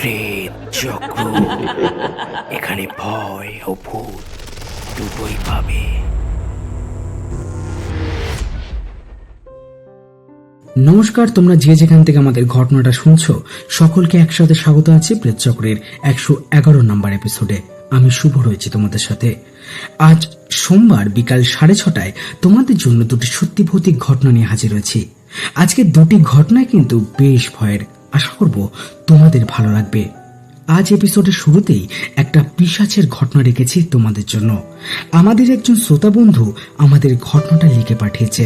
প্রেত চক্র। এখানে ভয় ও ভূত দুটোই পাবে। নমস্কার, তোমরা যে যেখান থেকে আমাদের ঘটনাটা শুনছো সকলকে একসাথে স্বাগত আছে প্রেত চক্রের 111 নম্বর এপিসোডে। আমি শুভ রয়েছি তোমাদের সাথে। আজ সোমবার বিকাল 6:30টায় তোমাদের জন্য দুটি সত্যি ভৌতিক ঘটনা নিয়ে হাজির হয়েছি। আজকে দুটি ঘটনায় কিন্তু বেশ ভয়ের। আশা করব তোমাদের ভালো লাগবে। আজ এপিসোডের শুরুতেই একটা পিশাচের ঘটনা রেখেছি তোমাদের জন্য। আমাদের একজন শ্রোতা বন্ধু আমাদের ঘটনাটা লিখে পাঠিয়েছে,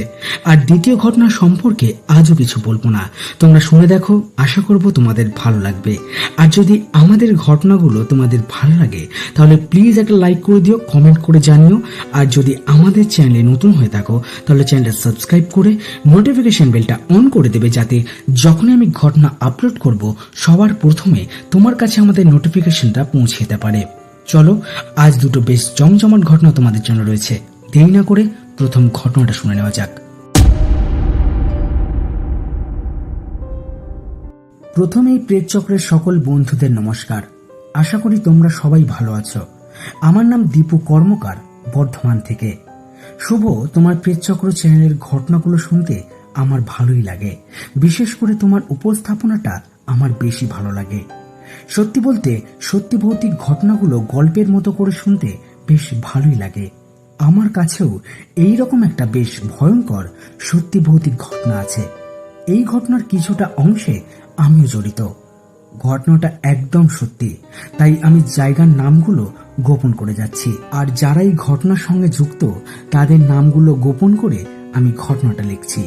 আর দ্বিতীয় ঘটনা সম্পর্কে আজও কিছু বলবো না, তোমরা শুনে দেখো। আশা করব তোমাদের ভালো লাগবে। আর যদি আমাদের ঘটনাগুলো তোমাদের ভালো লাগে তাহলে প্লিজ একটা লাইক করে দিও, কমেন্ট করে জানিও। আর যদি আমাদের চ্যানেলে নতুন হয়ে থাকো তাহলে চ্যানেলটা সাবস্ক্রাইব করে নোটিফিকেশন বেলটা অন করে দেবে, যাতে যখনই আমি ঘটনা আপলোড করব সবার প্রথমে তোমার কাছে আমাদের নোটিফিকেশনটা পৌঁছে যেতে পারে। চলো, আজ দুটো বেশ জমজমাট ঘটনা তোমাদের জন্য রয়েছে। দেরি না করে প্রথম ঘটনাটা শুনে নেওয়া যাক। প্রথমেই প্রেত চক্রের সকল বন্ধুদের নমস্কার। আশা করি তোমরা সবাই ভালো আছো। আমার নাম দীপু কর্মকার, বর্ধমান থেকে। শুভ, তোমার প্রেত চক্র চ্যানেলের ঘটনাগুলো শুনতে আমার ভালোই লাগে। বিশেষ করে তোমার উপস্থাপনাটা আমার বেশি ভালো লাগে। সত্যি বলতে সত্যি ভৌতিক ঘটনাগুলো গল্পের মতো করে শুনতে বেশ ভালোই লাগে। আমার কাছেও এই রকম একটা বেশ ভয়ঙ্কর সত্যি ভৌতিক ঘটনা আছে। এই ঘটনার কিছুটা অংশে আমিও জড়িত। ঘটনাটা একদম সত্যি, তাই আমি জায়গার নামগুলো গোপন করে যাচ্ছি। আর যারা এই ঘটনার সঙ্গে যুক্ত তাদের নামগুলো গোপন করে আমি ঘটনাটা লিখছি।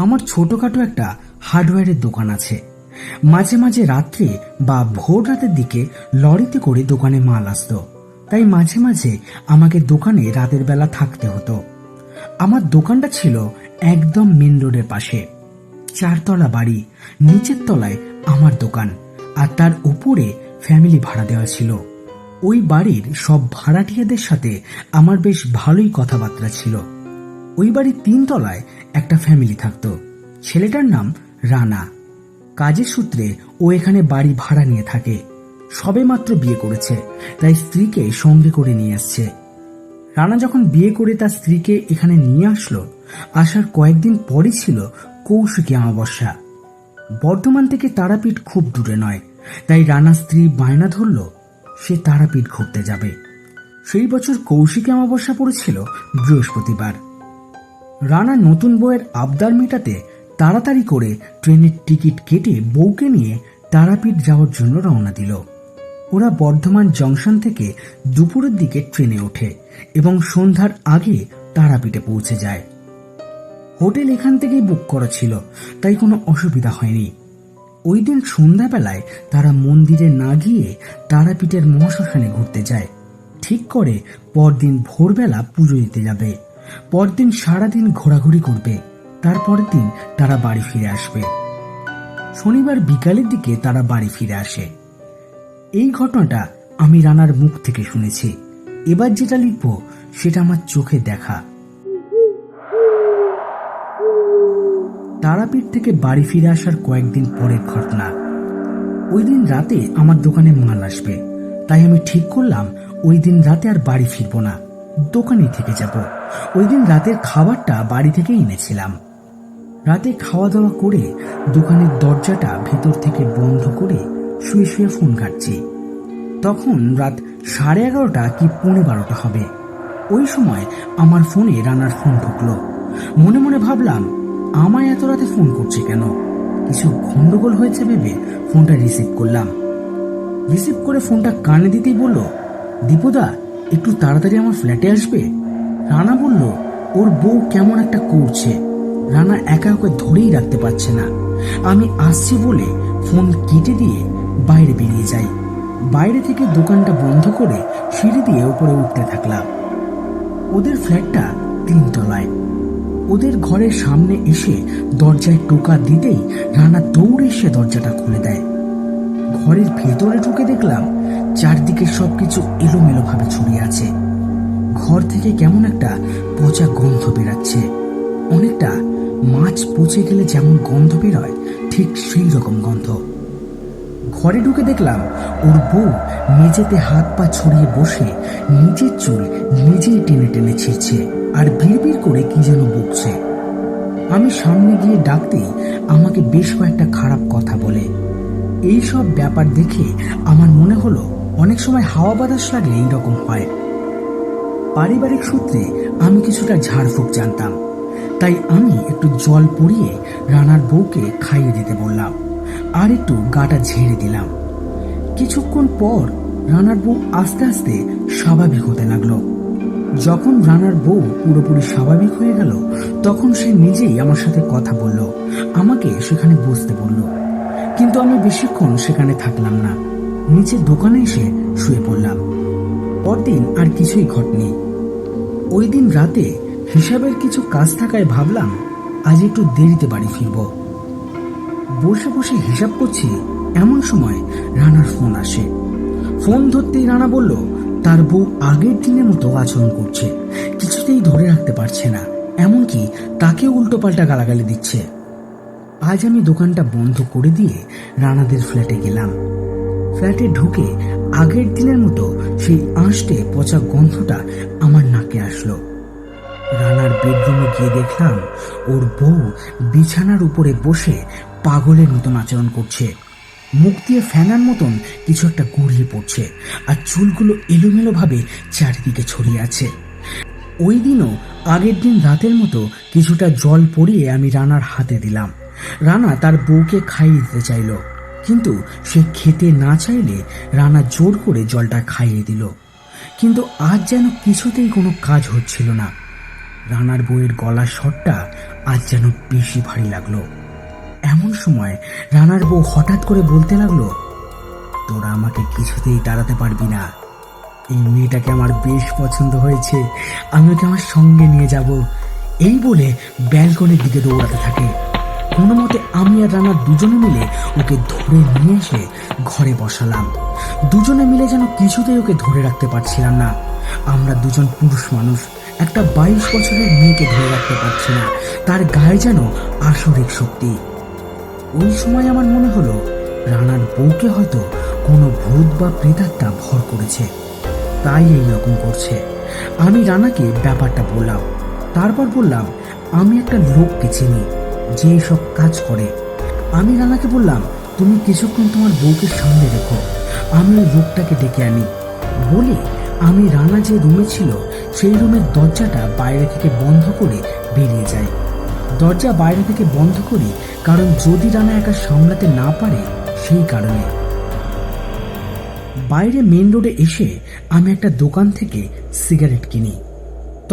আমার ছোটখাটো একটা হার্ডওয়্যারের দোকান আছে। মাঝে মাঝে রাত্রে বা ভোর রাতের দিকে লরিতে করে দোকানে মাল আসতো, তাই মাঝে মাঝে আমাকে দোকানে রাতের বেলা থাকতে হতো। আমার দোকানটা ছিল একদম মেন রোডের পাশে। 4 তলা বাড়ি, নিচের তলায় আমার দোকান, আর তার উপরে ফ্যামিলি ভাড়া দেওয়া ছিল। ওই বাড়ির সব ভাড়াটিয়াদের সাথে আমার বেশ ভালোই কথাবার্তা ছিল। ওই বাড়ির 3 তলায় একটা ফ্যামিলি থাকতো। ছেলেটার নাম রানা। কাজের সূত্রে ও এখানে বাড়ি ভাড়া নিয়ে থাকে। সবে মাত্র বিয়ে করেছে, তাই স্ত্রীকে সঙ্গে করে নিয়ে আসছে। রানা যখন বিয়ে করে তার স্ত্রীকে এখানে নিয়ে আসলো, আসার কয়েকদিন পরই ছিল কৌশিকী অমাবস্যা। বর্ধমান থেকে তারাপীঠ খুব দূরে নয়, তাই রানা স্ত্রী বায়না ধরল সে তারাপীঠ ঘুরতে যাবে। সেই বছর কৌশিকী অমাবস্যা পড়েছিল বৃহস্পতিবার। রানা নতুন বউয়ের আবদার মেটাতে তাড়াতাড়ি করে ট্রেনের টিকিট কেটে বউকে নিয়ে তারাপীঠ যাওয়ার জন্য রওনা দিল। ওরা বর্ধমান জংশন থেকে দুপুরের দিকে ট্রেনে ওঠে এবং সন্ধ্যার আগে তারাপীঠে পৌঁছে যায়। হোটেল এখান থেকেই বুক করা ছিল, তাই কোনো অসুবিধা হয়নি। ওই দিন সন্ধ্যাবেলায় তারা মন্দিরে না গিয়ে তারাপীঠের মহাশ্মশানে ঘুরতে যায়। ঠিক করে পরদিন ভোরবেলা পুজো দিতে যাবে। পরদিন সারাদিন ঘোরাঘুরি করবে। তারপরের দিন তারা বাড়ি ফিরে আসবে। শনিবার বিকালের দিকে তারা বাড়ি ফিরে আসে। এই ঘটনাটা আমি রানার মুখ থেকে শুনেছি। এবার যেটা লিখব সেটা আমার চোখে দেখা। তারাপীঠ থেকে বাড়ি ফিরে আসার কয়েকদিন পরের ঘটনা। ওই দিন রাতে আমার দোকানে মাল আসবে, তাই আমি ঠিক করলাম ওই দিন রাতে আর বাড়ি ফিরবো না, দোকানেই থেকে যাব। ওই দিন রাতের খাবারটা বাড়ি থেকে এনেছিলাম। রাতে খাওয়া দাওয়া করে দোকানের দরজাটা ভেতর থেকে বন্ধ করে শুয়ে শুয়ে ফোন ঘাটছি। তখন রাত 11:30 কি 11:15 হবে। ওই সময় আমার ফোনে রানার ফোন ঢুকলো। মনে মনে ভাবলাম আমায় এত রাতে ফোন করছে কেন, কিছু গন্ডগোল হয়েছে ভেবে ফোনটা রিসিভ করলাম। রিসিভ করে ফোনটা কানে দিতেই বলল, দীপুদা একটু তাড়াতাড়ি আমার ফ্ল্যাটে আসবে। রানা বলল ওর বউ কেমন একটা করছে, রানা একা ওকে ধরেই রাখতে পারছে না। আমি আসছি বলে ফোন কেটে দিয়ে বাইরে বেরিয়ে যাই। বাইরে থেকে দোকানটা বন্ধ করে সিঁড়ি দিয়ে উপরে উঠতে থাকলাম। ওদের ফ্ল্যাটটা 3 তলায়। ওদের ঘরের সামনে এসে দরজায় টোকা দিতেই রানা দৌড়ে এসে দরজাটা খুলে দেয়। ঘরের ভেতরে ঢুকে দেখলাম চারদিকে সবকিছু এলোমেলো ভাবে ছড়িয়ে আছে। ঘর থেকে কেমন একটা পচা গন্ধ বেরাচ্ছে, অনেকটা মাছ মাছ পচে গেলে যেমন গন্ধ বেরোয় ঠিক সেই রকম গন্ধ। ঘরে ঢুকে দেখলাম ওর বউ মেঝেতে হাত পা ছড়িয়ে বসে নিজের চুল নিজেই টেনে টেনে ছিঁড়ছে আর বিড়বিড় করে কি যেন বকছে। আমি সামনে গিয়ে ডাকতেই আমাকে বেশ কয়েকটা খারাপ কথা বলে। এই সব ব্যাপার দেখে আমার মনে হলো অনেক সময় হাওয়া বাতাস লাগলে এইরকম হয়। পারিবারিক সূত্রে আমি কিছুটা ঝাড়ফুঁক জানতাম, তাই আমি একটু জল পরিয়ে রানার বউকে খাইয়ে দিতে বললাম আর একটু গাটা ঝেড়ে দিলাম। কিছুক্ষণ পর রানার বউ আস্তে আস্তে স্বাভাবিক হতে লাগলো। যখন রানার বউ পুরোপুরি স্বাভাবিক হয়ে গেল তখন সে নিজেই আমার সাথে কথা বলল, আমাকে সেখানে বসতে বলল। কিন্তু আমি বেশিক্ষণ সেখানে থাকলাম না, নিচের দোকানে এসে শুয়ে পড়লাম। পরদিন আর কিছুই ঘটেনি। ওই দিন রাতে হিসাবের কিছু কাজ থাকায় ভাবলাম আজ একটু দেরিতে বাড়ি ফিরব। বসে বসে হিসাব করছি, এমন সময় রানার ফোন আসে। ফোন ধরতেই রানা বলল তার বউ আগের দিনের মতো আচরণ করছে, কিছুতেই ধরে রাখতে পারছে না, এমনকি তাকে উল্টোপাল্টা গালাগালি দিচ্ছে। আজ আমি দোকানটা বন্ধ করে দিয়ে রানাদের ফ্ল্যাটে গেলাম। ফ্ল্যাটে ঢুকে আগের দিনের মতো সেই আঁশটে পচা গন্ধটা আমার নাকে আসলো। রানার বেডরুমে গিয়ে দেখলাম ওর বউ বিছানার উপরে বসে পাগলের মতন আচরণ করছে, মুখ দিয়ে ফ্যানার মতন কিছু একটা গড়িয়ে পড়ছে আর চুলগুলো এলোমেলো ভাবে চারিদিকে ছড়িয়ে আছে। ওই দিনও আগের দিন রাতের মতো কিছুটা জল পরিয়ে আমি রানার হাতে দিলাম। রানা তার বউকে খাইয়ে দিতে চাইল, কিন্তু সে খেতে না চাইলে রানা জোর করে জলটা খাইয়ে দিল। কিন্তু আজ যেন কিছুতেই কোনো কাজ হচ্ছিল না। রানার বউয়ের গলার স্বরটা আজ যেন বেশি ভারী লাগলো। এমন সময় রানার বউ হঠাৎ করে বলতে লাগলো, তোরা আমাকে কিছুতেই তাড়াতে পারবি না, এই মেয়েটাকে আমার বেশ পছন্দ হয়েছে, আমি ওকে আমার সঙ্গে নিয়ে যাব। এই বলে ব্যালকনির দিকে দৌড়াতে থাকে। কোনো মতে আমি আর রানা দুজনে মিলে ওকে ধরে নিয়ে এসে ঘরে বসালাম। দুজনে মিলে যেন কিছুতেই ওকে ধরে রাখতে পারছিলাম না। আমরা দুজন পুরুষ মানুষ, একটা 22 বছরের মেয়েকে ধরে রাখতে পারছি না, তার গায়ে যেন আসরিক শক্তি। ওই সময় আমার মনে হলো রানার বউকে হয়তো কোনো ভূত বা প্রেতাত্মা ভর করেছে, তাই এই রকম করছে। আমি রানাকে ব্যাপারটা বললাম। তারপর বললাম আমি একটা লোককে চিনি যে সব কাজ করে। আমি রানাকে বললাম তুমি কিছুক্ষণ তোমার বউকে সামনে রেখো, আমি ওই লোকটাকে ডেকে আনি। বলে আমি রানা যে রুমে ছিল সেই রুমের দরজাটা বাইরে থেকে বন্ধ করে বেরিয়ে যাই। দরজা বাইরে থেকে বন্ধ করি কারণ যদি রানা একা সামলাতে না পারে সেই কারণে। বাইরে মেন রোডে এসে আমি একটা দোকান থেকে সিগারেট কিনি।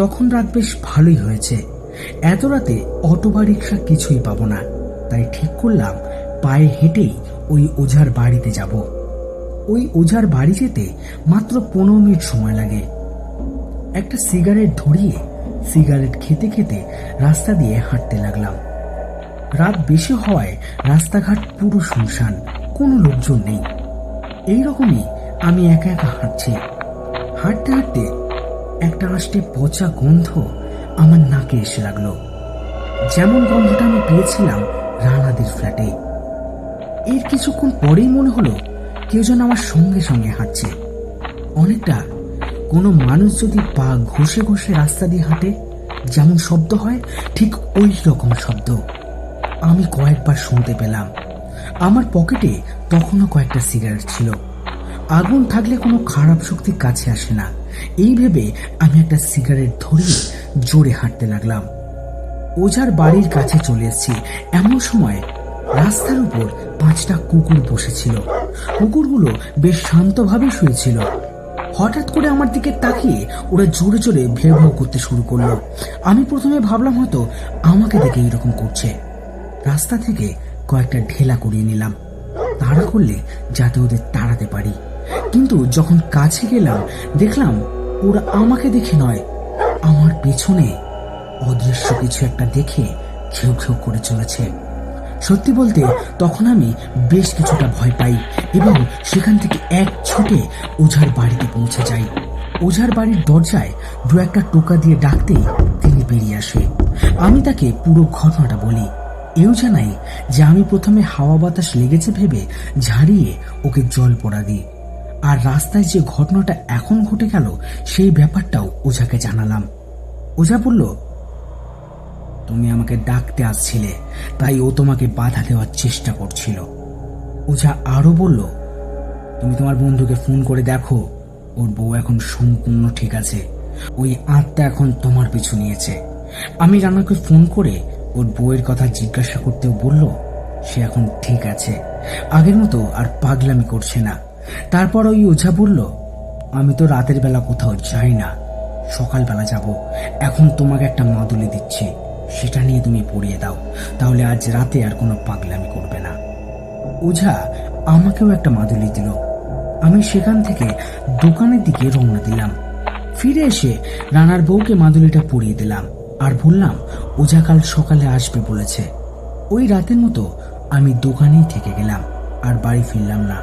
তখন রাত বেশ ভালোই হয়েছে, এত রাতে অটো বা রিক্সা কিছুই পাবো না, তাই ঠিক করলাম পায়ে হেঁটেই ওই ওঝার বাড়িতে যাব। ওই ওঝার বাড়ি যেতে মাত্র 15 মিনিট সময় লাগে। একটা সিগারেট ধরিয়ে সিগারেট খেতে খেতে রাস্তা দিয়ে হাঁটতে লাগলাম। রাত বেশি হওয়ায় রাস্তাঘাট পুরো শুনশান, কোনো লোকজন নেই। এইরকমই আমি একা একা হাঁটছি। হাঁটতে হাঁটতে একটা আষ্টে পচা গন্ধ আমার নাকে এসে লাগলো, যেমন গন্ধটা আমি পেয়েছিলাম রানাদের ফ্ল্যাটে। এর কিছুক্ষণ পরেই মনে হলো কেউ যেন আমার সঙ্গে সঙ্গে হাঁটছে, অনেকটা কোনো মানুষ যদি পা ঘষে ঘষে রাস্তা দিয়ে হাঁটে যেমন শব্দ হয় ঠিক ওই রকম শব্দ আমি কয়েকবার শুনতে পেলাম। আমার পকেটে তখনও কয়েকটা সিগারেট ছিল। আগুন থাকলে কোনো খারাপ শক্তি কাছে আসে না, এই ভেবে আমি একটা সিগারেট ধরিয়ে জোরে হাঁটতে লাগলাম। ওঝার বাড়ির কাছে চলে এসেছি। এমন সময় রাস্তার উপর 5টা কুকুর বসেছিল। কুকুরগুলো বেশ শান্তভাবে শুয়েছিল। হঠাৎ করে আমার দিকে তাকিয়ে ওরা জোরে জোরে ভেউ ভেউ করতে শুরু করলো। আমি প্রথমে ভাবলাম হয়তো আমাকে দেখে এরকম করছে। রাস্তা থেকে কয়েকটা ঢেলা করিয়ে নিলাম, তাড়া করলে যাতে ওদের তাড়াতে পারি। কিন্তু যখন কাছে গেলাম দেখলাম ওরা আমাকে দেখে নয়, আমার পেছনে অদৃশ্য কিছু একটা দেখে ঘেউ ঘেউ করে চলেছে। সত্যি বলতে তখন আমি বেশ কিছুটা ভয় পাই এবং সেখান থেকে এক ছুটে ওঝার বাড়িতে পৌঁছে যাই। ওঝার বাড়ির দরজায় 2-1টা টোকা দিয়ে ডাকতেই তিনি বেরিয়ে আসে। আমি তাকে পুরো ঘটনাটা বলি, এও জানাই যে আমি প্রথমে হাওয়া বাতাস লেগেছে ভেবে ঝাড়িয়ে ওকে জল পড়া দিই। আর রাস্তায় যে ঘটনাটা এখন ঘটে গেল সেই ব্যাপারটাও ওঝাকে জানালাম। ওঝা বলল, তুমি আমাকে ডাকতে আসছিলে, তাই ও তোমাকে বাধা দেওয়ার চেষ্টা করছিল। ওঝা আরো বলল, তুমি তোমার বন্ধুকে ফোন করে দেখো, ওর বউ এখন সম্পূর্ণ ঠিক আছে। ওই আত্মা এখন তোমার পিছু নিয়েছে। আমি রানাকে ফোন করে ওর বউয়ের কথা জিজ্ঞাসা করতেও বলল সে এখন ঠিক আছে, আগের মতো আর পাগলামি করছে না। তারপর ওই ওঝা বলল, আমি তো রাতের বেলা কোথাও যাই না, সকালবেলা যাব। এখন তোমাকে একটা মাদুলি দিচ্ছি, সেটা নিয়ে তুমি পড়িয়ে দাও, তাহলে আজ রাতে আর কোনো পাগলামি করবে না। ওঝা আমাকেও একটা মাদুলি দিল। আমি সেখান থেকে দোকানের দিকে রওনা দিলাম। ফিরে এসে রানার বউকে মাদুলিটা পরিয়ে দিলাম আর বললাম ওঝা কাল সকালে আসবে বলেছে। ওই রাতের মতো আমি দোকানেই থেকে গেলাম আর বাড়ি ফিরলাম না।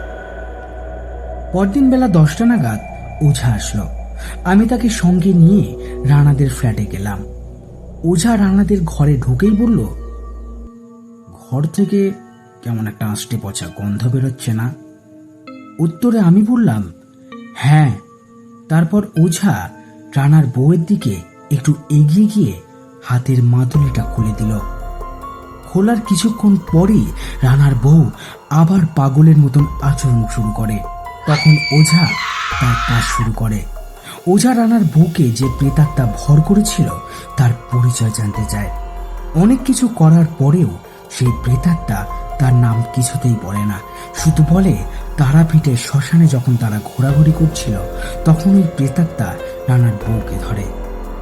পরদিন বেলা 10টা নাগাদ ওঝা আসলো। আমি তাকে সঙ্গে নিয়ে রানাদের ফ্ল্যাটে গেলাম। ওঝা রানাদের ঘরে ঢুকেই বলল, ঘর থেকে কেমন একটা আষ্টে পচা গন্ধ বেরোচ্ছে না? উত্তরে আমি বললাম, হ্যাঁ। তারপর ওঝা রানার বউয়ের দিকে একটু এগিয়ে গিয়ে হাতের মাদুলিটা খুলে দিল। খোলার কিছুক্ষণ পরই রানার বউ আবার পাগলের মতন আচরণ শুরু করে। তখন ওঝা তার কাজ শুরু করে। ওঝা রানার বউকে যে প্রেতাত্মা ভর করেছিল তার পরিচয় জানতে চায়। অনেক কিছু করার পরেও সেই প্রেতাত্মা তার নাম কিছুতেই বলে না, শুধু বলে তারাপীঠে শ্মশানে যখন তারা ঘোরাঘুরি করছিল তখন ওই প্রেতাত্মা রানার বউকে ধরে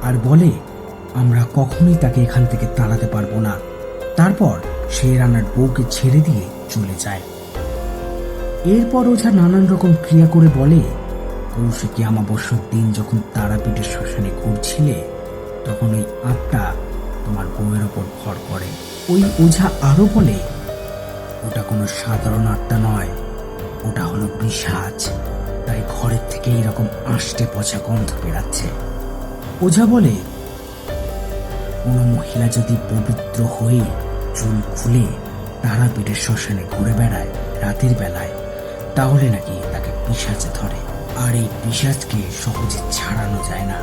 আর বলে, আমরা কখনোই তাকে এখান থেকে তাড়াতে পারবো না। তারপর সে রানার বউকে ছেড়ে দিয়ে চলে যায়। এরপর ওঝা নানান রকম ক্রিয়া করে বলে, কৌশিকী অমাবস্যার দিন যখন তারাপীঠের শ্মশানে ঘুরছিলে তখন ওই আত্মা তোমার বউয়ের ওপর ভর করে। ওই ওঝা আরো বলে, ওটা কোনো সাধারণ আত্মা নয়, ওটা হলো পিশাচ, তাই ঘরের থেকে এইরকম আষ্টে পচা গন্ধ বেরাচ্ছে। ওঝা বলে, কোনো মহিলা যদি পবিত্র হয়ে চুল খুলে তারাপীঠের শ্মশানে ঘুরে বেড়ায় রাতের বেলায় তাহলে নাকি তাকে পিশাচে ধরে, আর এই পিশাচকে সহজে ছাড়ানো যায় না।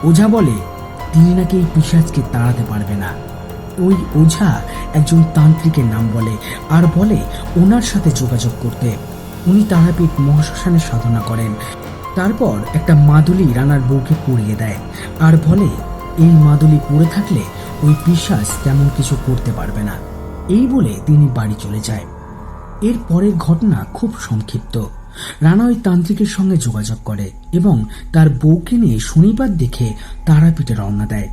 ওঝা বলে তিনি নাকি এই পিশাচকে তাড়াতে পারবে না। ওই ওঝা একজন তান্ত্রিকের নাম বলে আর বলে ওনার সাথে যোগাযোগ করতে। উনি তারাপীঠ মহাশ্মশানে সাধনা করেন। তারপর একটা মাদুলি রানার বউকে পরিয়ে দেয় আর বলে এই মাদুলি পরে থাকলে ওই পিশাচ তেমন কিছু করতে পারবে না। এই বলে তিনি বাড়ি চলে যায়। এর পরের ঘটনা খুব সংক্ষিপ্ত। রানা ওই তান্ত্রিকের সঙ্গে যোগাযোগ করে এবং তার বউকে নিয়ে শনিবার দেখে তারাপীঠে রওনা দেয়।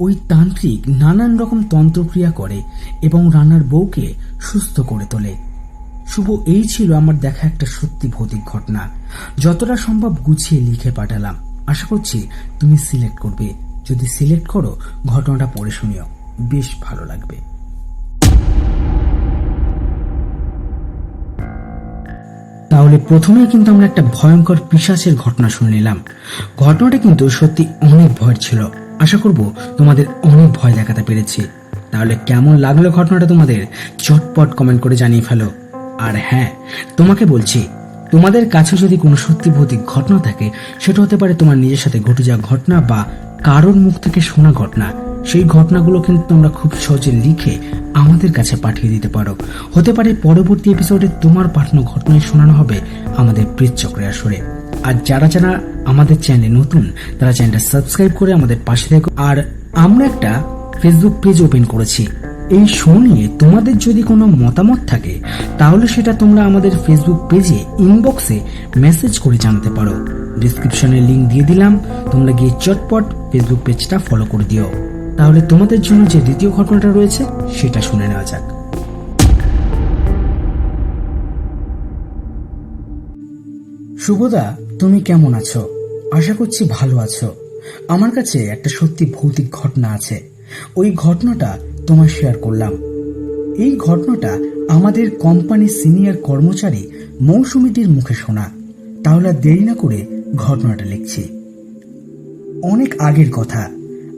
ওই তান্ত্রিক নানান রকম তন্ত্রক্রিয়া করে এবং রানার বউকে সুস্থ করে তোলে। শুভ, এই ছিল আমার দেখা একটা সত্যি ভৌতিক ঘটনা। যতটা সম্ভব গুছিয়ে লিখে পাঠালাম, আশা করছি তুমি সিলেক্ট করবে। যদি সিলেক্ট করো ঘটনাটা পড়ে শুনিও, বেশ ভালো লাগবে। তাহলে প্রথমেই কিন্তু আমরা একটা ভয়ঙ্কর পিশাচের ঘটনা শুনে নিলাম। ঘটনাটা কিন্তু সত্যি অনেক ভয়ের ছিল। আশা করব তোমাদের অনেক ভয় দেখাতে পেরেছি। তাহলে কেমন লাগলো ঘটনাটা তোমাদের চটপট কমেন্ট করে জানিয়ে ফেলো। আর হ্যাঁ, তোমাকে বলছি, তোমাদের কাছে যদি কোনো সত্যি ভৌতিক ঘটনা থাকে, সেটা হতে পারে তোমার নিজের সাথে ঘটে যাওয়া ঘটনা বা কারোর মুখ থেকে শোনা ঘটনা, সেই ঘটনাগুলো কিন্তু তোমরা খুব সহজে লিখে আমাদের কাছে পাঠিয়ে দিতে পারো। হতে পারে পরবর্তী এপিসোডে তোমার পাঠানো ঘটনায় শোনানো হবে আমাদের প্রেতচক্রের আসরে। আর যারা যারা আমাদের চ্যানেলে নতুন তারা চ্যানেলটা সাবস্ক্রাইব করে আমাদের পাশে থেকো। আর আমরা একটা ফেসবুক পেজ ওপেন করেছি। এই শো নিয়ে তোমাদের যদি কোনো মতামত থাকে তাহলে সেটা তোমরা আমাদের ফেসবুক পেজে ইনবক্সে মেসেজ করে জানাতে পারো। ডিসক্রিপশনে লিংক দিয়ে দিলাম, তোমরা গিয়ে চটপট ফেসবুক পেজটা ফলো করে দিও। তাহলে তোমাদের জন্য যে দ্বিতীয় ঘটনাটা রয়েছে সেটা শুনে নেওয়া যাক। শুভদা, তুমি কেমন আছো? আশা করছি ভালো আছো। আমার কাছে একটা সত্যি ভৌতিক ঘটনা আছে, ওই ঘটনাটা তোমার শেয়ার করলাম। এই ঘটনাটা আমাদের কোম্পানির সিনিয়র কর্মচারী মৌসুমীদের মুখে শোনা। তাহলে দেরি না করে ঘটনাটা লিখছি। অনেক আগের কথা,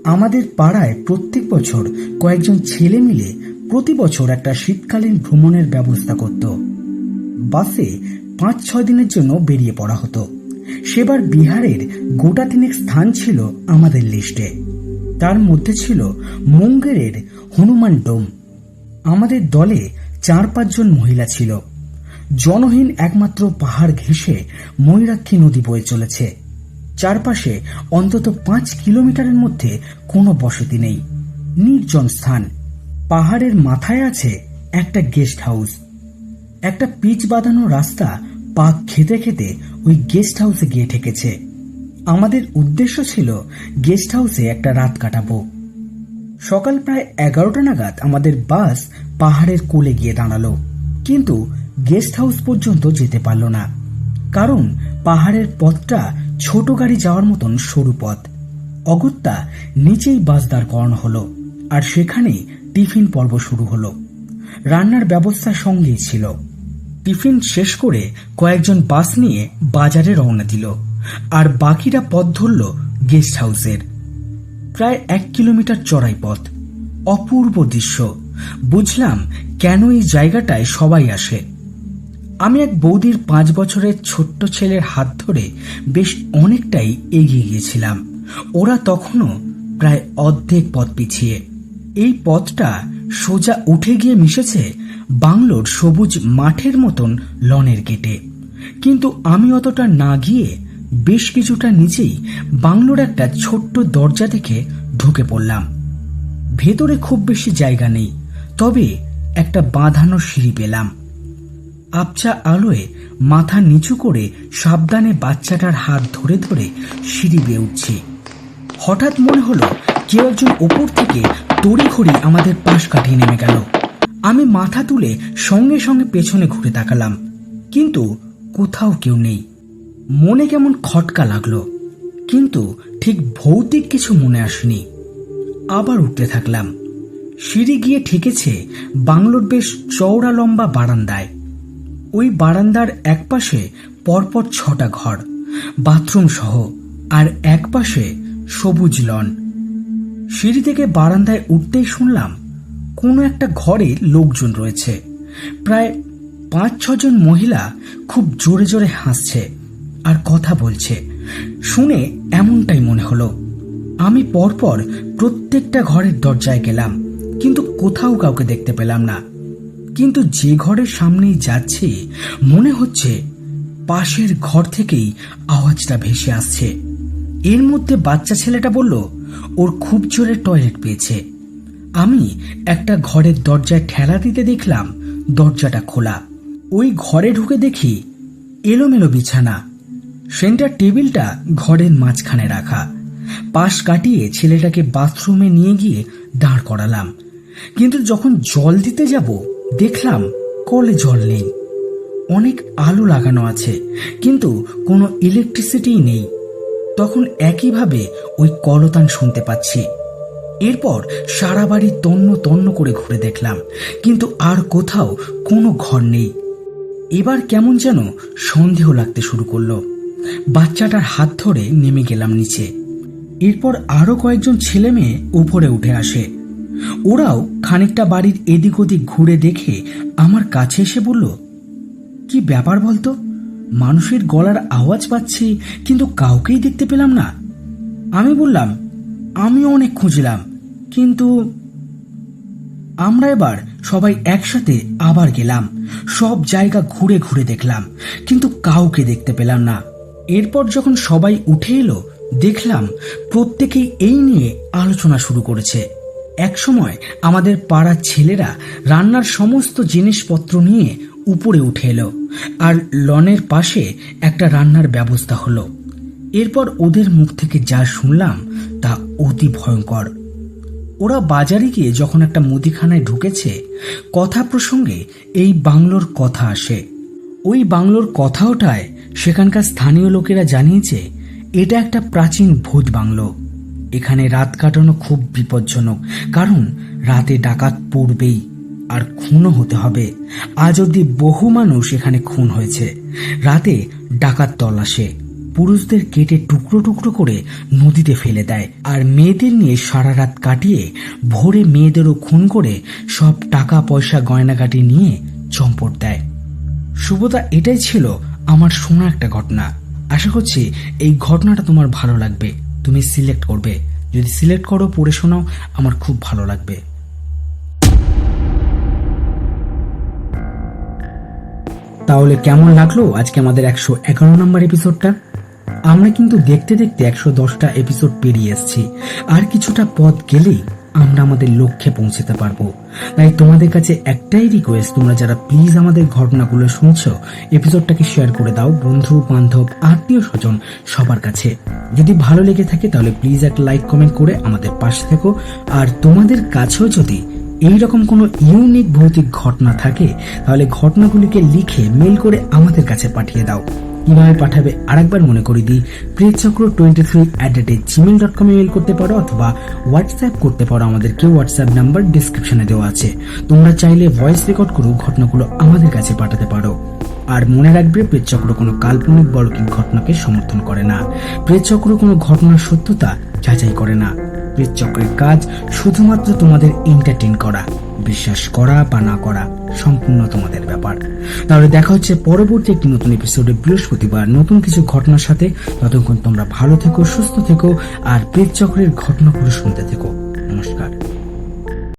আমাদের পাড়ায় প্রত্যেক বছর কয়েকজন ছেলে মিলে প্রতি বছর একটা শীতকালীন ভ্রমণের ব্যবস্থা করত। বাসে 5-6 দিনের জন্য বেরিয়ে পড়া হতো। সেবার বিহারের গোটা 3 স্থান ছিল আমাদের লিস্টে। তার মধ্যে ছিল মুঙ্গেরের হনুমান ডোম। আমাদের দলে 4-5 জন মহিলা ছিল। জনহীন একমাত্র পাহাড় ঘেঁষে ময়ূরাক্ষী নদী বয়ে চলেছে। চারপাশে অন্তত 5 কিলোমিটারের মধ্যে কোনো বসতি নেই, নির্জন স্থান। পাহাড়ের মাথায় আছে একটা গেস্ট হাউস। একটা পিচ বাঁধানো রাস্তা পাক খেতে খেতে ওই গেস্ট হাউসে গিয়ে ঠেকেছে। আমাদের উদ্দেশ্য ছিল গেস্ট হাউসে একটা রাত কাটাবো। সকাল প্রায় 11টা নাগাদ আমাদের বাস পাহাড়ের কোলে গিয়ে দাঁড়ালো, কিন্তু গেস্ট হাউস পর্যন্ত যেতে পারল না। কারণ পাহাড়ের পথটা ছোট গাড়ি যাওয়ার মতন সরু পথ। অগত্যা নিচেই বাস দাঁড় করানো হলো, আর সেখানেই টিফিন পর্ব শুরু হলো। রান্নার ব্যবস্থা সঙ্গেই ছিল। টিফিন শেষ করে কয়েকজন বাস নিয়ে বাজারে রওনা দিল, আর বাকিরা পথ ধরল গেস্ট হাউসের। প্রায় 1 কিলোমিটার চড়াই পথ। অপূর্ব দৃশ্য। বুঝলাম কেন এই জায়গাটায় সবাই আসে। আমি এক বৌদির 5 বছরের ছোট্ট ছেলের হাত ধরে বেশ অনেকটাই এগিয়ে গিয়েছিলাম। ওরা তখনও প্রায় অর্ধেক পথ পিছিয়ে। এই পথটা সোজা উঠে গিয়ে মিশেছে বাংলোর সবুজ মাঠের মতন লনের গেটে। কিন্তু আমি অতটা না গিয়ে বেশ কিছুটা নিচেই বাংলোর একটা ছোট্ট দরজা থেকে ঢুকে পড়লাম। ভেতরে খুব বেশি জায়গা নেই, তবে একটা বাঁধানো সিঁড়ি পেলাম। আবছা আলোয় মাথা নিচু করে সাবধানে বাচ্চাটার হাত ধরে ধরে সিঁড়ি বেয়ে উঠছি। হঠাৎ মনে হলো কেউ একজন ওপর থেকে তড়িঘড়ি আমাদের পাশ কাটিয়ে নেমে গেল। আমি মাথা তুলে সঙ্গে সঙ্গে পেছনে ঘুরে তাকালাম, কিন্তু কোথাও কেউ নেই। মনে কেমন খটকা লাগলো, কিন্তু ঠিক ভৌতিক কিছু মনে আসেনি। আবার উঠতে থাকলাম। সিঁড়ি গিয়ে ঠেকেছে বাংলোর বেশ চওড়া লম্বা বারান্দায়। ওই বারান্দার একপাশে পরপর 6টা ঘর, বাথরুম সহ, আর একপাশে সবুজ লন। সিঁড়ি থেকে বারান্দায় উঠতেই শুনলাম কোনো একটা ঘরে লোকজন রয়েছে। প্রায় 5-6 জন মহিলা খুব জোরে জোরে হাসছে আর কথা বলছে। শুনে এমনটাই মনে হলো। আমি পরপর প্রত্যেকটা ঘরের দরজায় গেলাম, কিন্তু কোথাও কাউকে দেখতে পেলাম না। কিন্তু যে ঘরের সামনেই যাচ্ছি, মনে হচ্ছে পাশের ঘর থেকেই আওয়াজটা ভেসে আসছে। এর মধ্যে বাচ্চা ছেলেটা বলল ওর খুব জোরে টয়লেট পেয়েছে। আমি একটা ঘরের দরজায় ঠেলা দিতে দেখলাম দরজাটা খোলা। ওই ঘরে ঢুকে দেখি এলোমেলো বিছানা, সেন্টার টেবিলটা ঘরের মাঝখানে রাখা। পাশ কাটিয়ে ছেলেটাকে বাথরুমে নিয়ে গিয়ে দাঁড় করালাম, কিন্তু যখন জল দিতে যাব দেখলাম কলে জল নেই। অনেক আলো লাগানো আছে, কিন্তু কোনো ইলেকট্রিসিটিই নেই। তখন একইভাবে ওই কলতান শুনতে পাচ্ছি। এরপর সারা বাড়ি তন্ন তন্ন করে ঘুরে দেখলাম, কিন্তু আর কোথাও কোনো ঘর নেই। এবার কেমন যেন সন্দেহ লাগতে শুরু করলো। বাচ্চাটার হাত ধরে নেমে গেলাম নিচে। এরপর আরো কয়েকজন ছেলে মেয়ে উপরে উঠে আসে। ওরাও খানিকটা বাড়ির এদিক ওদিক ঘুরে দেখে আমার কাছে এসে বলল, কি ব্যাপার বলতো? মানুষের গলার আওয়াজ পাচ্ছি, কিন্তু কাউকেই দেখতে পেলাম না। আমি বললাম, আমিও অনেক খুঁজলাম, কিন্তু আমরা এবার সবাই একসাথে আবার গেলাম। সব জায়গা ঘুরে ঘুরে দেখলাম, কিন্তু কাউকে দেখতে পেলাম না। এরপর যখন সবাই উঠে এলো, দেখলাম প্রত্যেকেই এই নিয়ে আলোচনা শুরু করেছে। একসময় আমাদের পাড়ার ছেলেরা রান্নার সমস্ত জিনিসপত্র নিয়ে উপরে উঠে এলো, আর লনের পাশে একটা রান্নার ব্যবস্থা হলো। এরপর ওদের মুখ থেকে যা শুনলাম তা অতি ভয়ঙ্কর। ওরা বাজারে গিয়ে যখন একটা মুদিখানায় ঢুকেছে, কথা প্রসঙ্গে এই বাংলোর কথা আসে। ওই বাংলোর কথা ওঠায় সেখানকার স্থানীয় লোকেরা জানিয়েছে এটা একটা প্রাচীন ভূত বাংলো। এখানে রাত কাটানো খুব বিপজ্জনক, কারণ রাতে ডাকাত পড়বেই, আর খুনও হতে হবে। আজ অবধি বহু মানুষ এখানে খুন হয়েছে। রাতে ডাকাত দল আসে, পুরুষদের কেটে টুকরো টুকরো করে নদীতে ফেলে দেয় আর মেয়েদের নিয়ে সারা রাত কাটিয়ে ভোরে মেয়েদেরও খুন করে সব টাকা পয়সা গয়নাগাটি নিয়ে চম্পট দেয়। শুভদা, এটাই ছিল আমার শোনা একটা ঘটনা। আশা করছি এই ঘটনাটা তোমার ভালো লাগবে, তুমি সিলেক্ট করবে। যদি সিলেক্ট করো পড়ে শোনাও, আমার খুব ভালো লাগবে। তাহলে কেমন লাগলো আজকে আমাদের 111 নম্বর এপিসোডটা? আমরা কিন্তু দেখতে দেখতে 110টা এপিসোড পেরিয়ে এসেছি। আর কিছুটা পথ গেলেই আমরা আমাদের লক্ষ্যে পৌঁছতে পারবো। তাই তোমাদের কাছে একটাই রিকোয়েস্ট, তোমরা যারা প্লিজ আমাদের ঘটনাগুলো শুনছো, এপিসোডটাকে শেয়ার করে দাও বন্ধু বান্ধব আত্মীয় স্বজন সবার কাছে। যদি ভালো লেগে থাকে তাহলে প্লিজ একটা লাইক কমেন্ট করে আমাদের পাশে থেকো। আর তোমাদের কাছেও যদি এইরকম কোনো ইউনিক ভৌতিক ঘটনা থাকে তাহলে ঘটনাগুলিকে লিখে মেল করে আমাদের কাছে পাঠিয়ে দাও। কিভাবে পাঠাবে আরেকবার মনে করে দিই, priyachakra23@gmail.com মেল করতে পারো অথবা হোয়াটসঅ্যাপ করতে পারো। আমাদেরকে হোয়াটসঅ্যাপ নাম্বার ডিসক্রিপশনে দেওয়া আছে। তোমরা চাইলে ভয়েস রেকর্ড করেও ঘটনাগুলো আমাদের কাছে পাঠাতে পারো। আর মনে রাখবে, প্রেতচক্র কোনো কাল্পনিক বলকিক ঘটনাকে সমর্থন করে না। প্রেতচক্র কোনো ঘটনার সত্যতা যাচাই করে না। প্রেতচক্রের কাজ শুধুমাত্র তোমাদের এন্টারটেইন করা। বিশ্বাস করা বা না করা সম্পূর্ণ তোমাদের ব্যাপার। তাহলে দেখা হচ্ছে পরবর্তী একটি নতুন এপিসোডে বৃহস্পতিবার নতুন কিছু ঘটনার সাথে। ততক্ষণ তোমরা ভালো থেকো, সুস্থ থেকো আর প্রেতচক্রের ঘটনাগুলো শুনতে থেকো। নমস্কার।